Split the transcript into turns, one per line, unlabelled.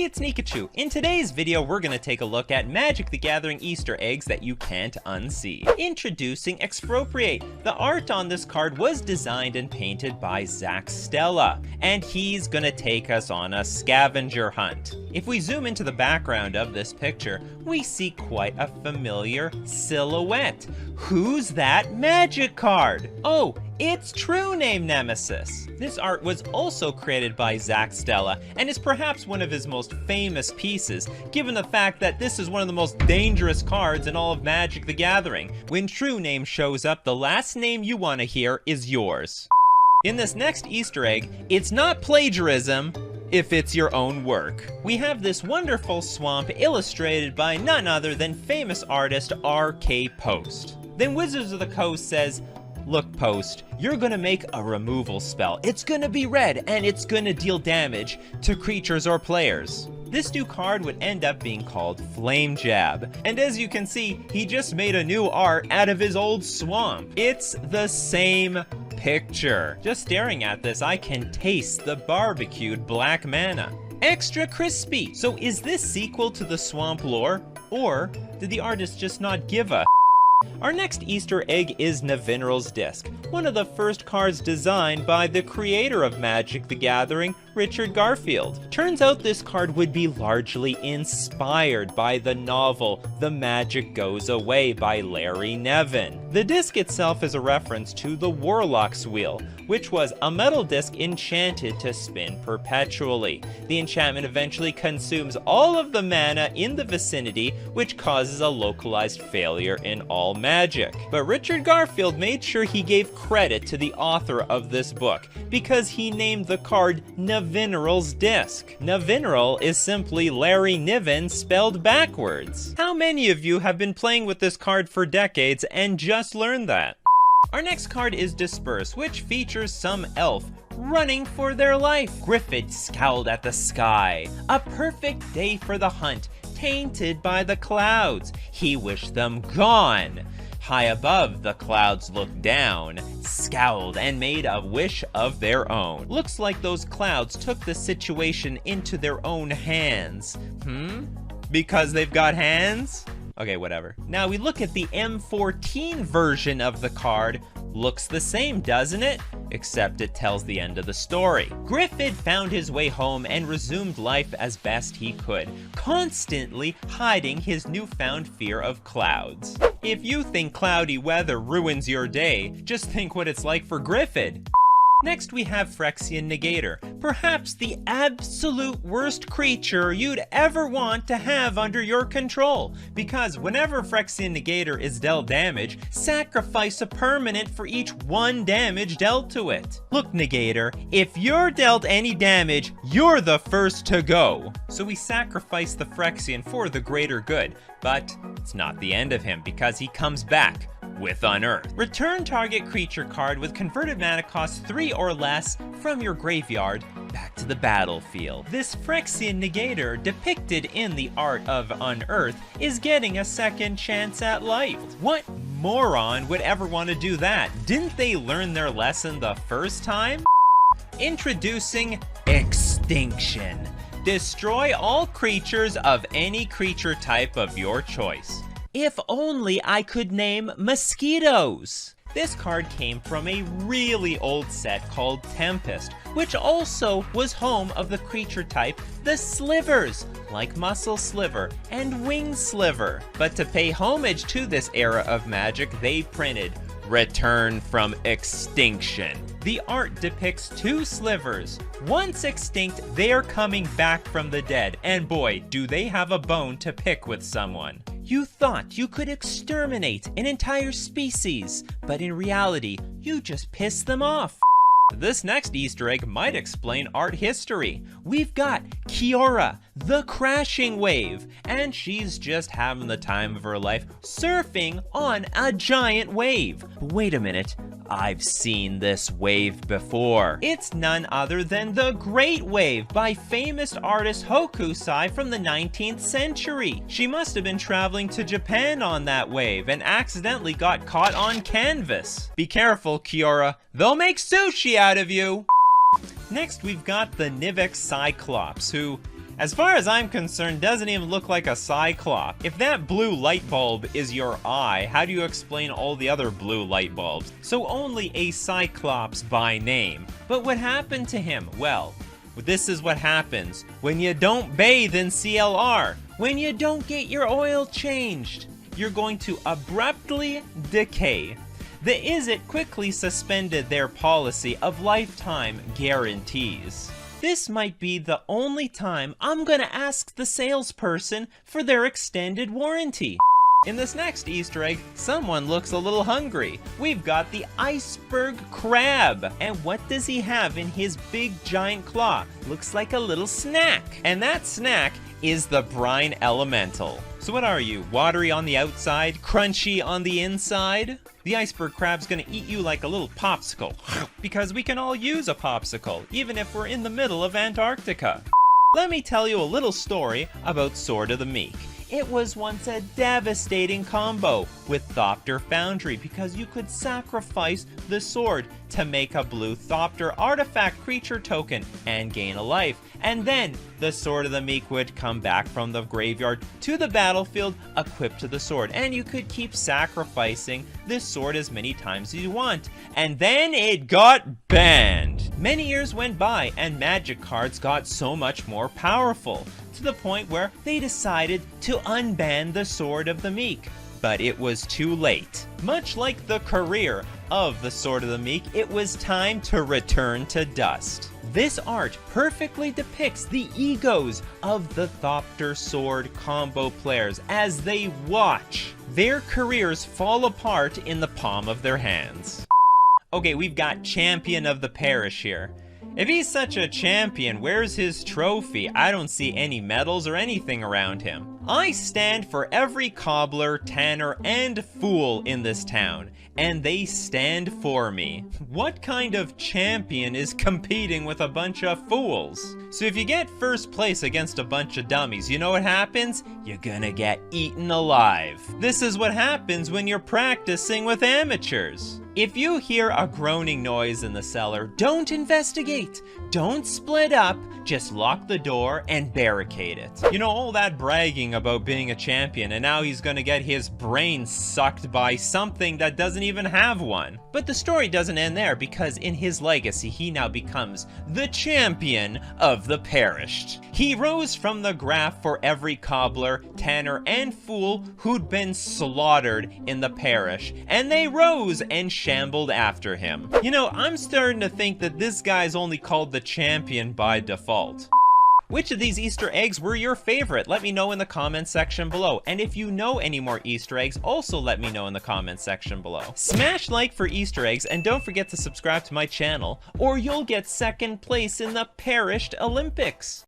Hey, it's Nikachu. In today's video, we're gonna take a look at Magic the Gathering Easter eggs that you can't unsee. Introducing Expropriate. The art on this card was designed and painted by Zach Stella, and he's gonna take us on a scavenger hunt. If we zoom into the background of this picture, we see quite a familiar silhouette. Who's that Magic card? Oh, it's True Name Nemesis. This art was also created by Zach Stella and is perhaps one of his most famous pieces, given the fact that this is one of the most dangerous cards in all of Magic the Gathering. When True Name shows up, the last name you want to hear is yours. In this next Easter egg, it's not plagiarism if it's your own work. We have this wonderful swamp illustrated by none other than famous artist R.K. Post. Then Wizards of the Coast says, "Look, Post, you're gonna make a removal spell. It's gonna be red, and it's gonna deal damage to creatures or players." This new card would end up being called Flame Jab. And as you can see, he just made a new art out of his old swamp. It's the same picture. Just staring at this, I can taste the barbecued black mana. Extra crispy. So is this sequel to the swamp lore? Or did the artist just not give a? Our next Easter egg is Navinral's Disc, one of the first cards designed by the creator of Magic the Gathering, Richard Garfield. Turns out this card would be largely inspired by the novel The Magic Goes Away by Larry Nevin. The disc itself is a reference to the Warlock's Wheel, which was a metal disc enchanted to spin perpetually. The enchantment eventually consumes all of the mana in the vicinity, which causes a localized failure in all Magic. But Richard Garfield made sure he gave credit to the author of this book, because he named the card Navinral's Disc. Navinral is simply Larry Niven spelled backwards. How many of you have been playing with this card for decades and just learned that? Our next card is Disperse, which features some elf running for their life. Griffith scowled at the sky. A perfect day for the hunt, tainted by the clouds. He wished them gone. High above, the clouds looked down, scowled, and made a wish of their own. Looks like those clouds took the situation into their own hands. Because they've got hands? Okay, whatever. Now we look at the M14 version of the card. Looks the same, doesn't it? Except it tells the end of the story. Griffith found his way home and resumed life as best he could, constantly hiding his newfound fear of clouds. If you think cloudy weather ruins your day, just think what it's like for Griffith. Next we have Phyrexian Negator, perhaps the absolute worst creature you'd ever want to have under your control, because whenever Phyrexian Negator is dealt damage, sacrifice a permanent for each 1 damage dealt to it. Look, Negator, if you're dealt any damage, you're the first to go. So we sacrifice the Phyrexian for the greater good, but it's not the end of him, because he comes back with Unearth. Return target creature card with converted mana cost 3 or less from your graveyard back to the battlefield. This Phyrexian Negator, depicted in the art of Unearth, is getting a second chance at life. What moron would ever want to do that? Didn't they learn their lesson the first time? Introducing Extinction. Destroy all creatures of any creature type of your choice. If only I could name mosquitoes. This card came from a really old set called Tempest, which also was home of the creature type the Slivers, like Muscle Sliver and Wing Sliver. But to pay homage to this era of Magic, they printed Return from Extinction. The art depicts 2 slivers. Once extinct, they are coming back from the dead, and boy, do they have a bone to pick with someone. You thought you could exterminate an entire species, but in reality, you just pissed them off. This next Easter egg might explain art history. We've got Kiora, the crashing wave, and she's just having the time of her life surfing on a giant wave. Wait a minute, I've seen this wave before. It's none other than the Great Wave by famous artist Hokusai from the 19th century. She must have been traveling to Japan on that wave and accidentally got caught on canvas. Be careful, Kiora, they'll make sushi out of you. Next, we've got the Nivek Cyclops, who, As far as I'm concerned, doesn't even look like a cyclops. If that blue light bulb is your eye, how do you explain all the other blue light bulbs? So only a cyclops by name. But what happened to him? Well, this is what happens when you don't bathe in CLR. When you don't get your oil changed, you're going to abruptly decay. The Izzet quickly suspended their policy of lifetime guarantees. This might be the only time I'm gonna ask the salesperson for their extended warranty. In this next Easter egg, someone looks a little hungry. We've got the iceberg crab. And what does he have in his big giant claw? Looks like a little snack. And that snack is the brine elemental. So what are you, watery on the outside, crunchy on the inside? The iceberg crab's gonna eat you like a little popsicle. Because we can all use a popsicle, even if we're in the middle of Antarctica. Let me tell you a little story about Sword of the Meek. It was once a devastating combo with Thopter Foundry because you could sacrifice the sword to make a blue Thopter artifact creature token and gain a life. And then the Sword of the Meek would come back from the graveyard to the battlefield equipped to the sword. And you could keep sacrificing this sword as many times as you want. And then it got banned. Many years went by and Magic cards got so much more powerful, to the point where they decided to unban the Sword of the Meek. But it was too late. Much like the career of the Sword of the Meek, it was time to return to dust. This art perfectly depicts the egos of the Thopter Sword combo players as they watch their careers fall apart in the palm of their hands. Okay, we've got Champion of the Parish here. If he's such a champion, where's his trophy? I don't see any medals or anything around him. I stand for every cobbler, tanner, and fool in this town, and they stand for me. What kind of champion is competing with a bunch of fools? So if you get first place against a bunch of dummies, you know what happens? You're gonna get eaten alive. This is what happens when you're practicing with amateurs. If you hear a groaning noise in the cellar, don't investigate. Don't split up, just lock the door and barricade it. You know, all that bragging about being a champion, and now he's gonna get his brain sucked by something that doesn't even have one. But the story doesn't end there, because in his legacy, he now becomes the champion of the perished. He rose from the graph for every cobbler, tanner, and fool who'd been slaughtered in the parish, and they rose and shambled after him. You know, I'm starting to think that this guy's only called the champion by default. Which of these Easter eggs were your favorite? Let me know in the comments section below. And if you know any more Easter eggs, also let me know in the comments section below. Smash like for Easter eggs, and don't forget to subscribe to my channel, or you'll get second place in the perished Olympics.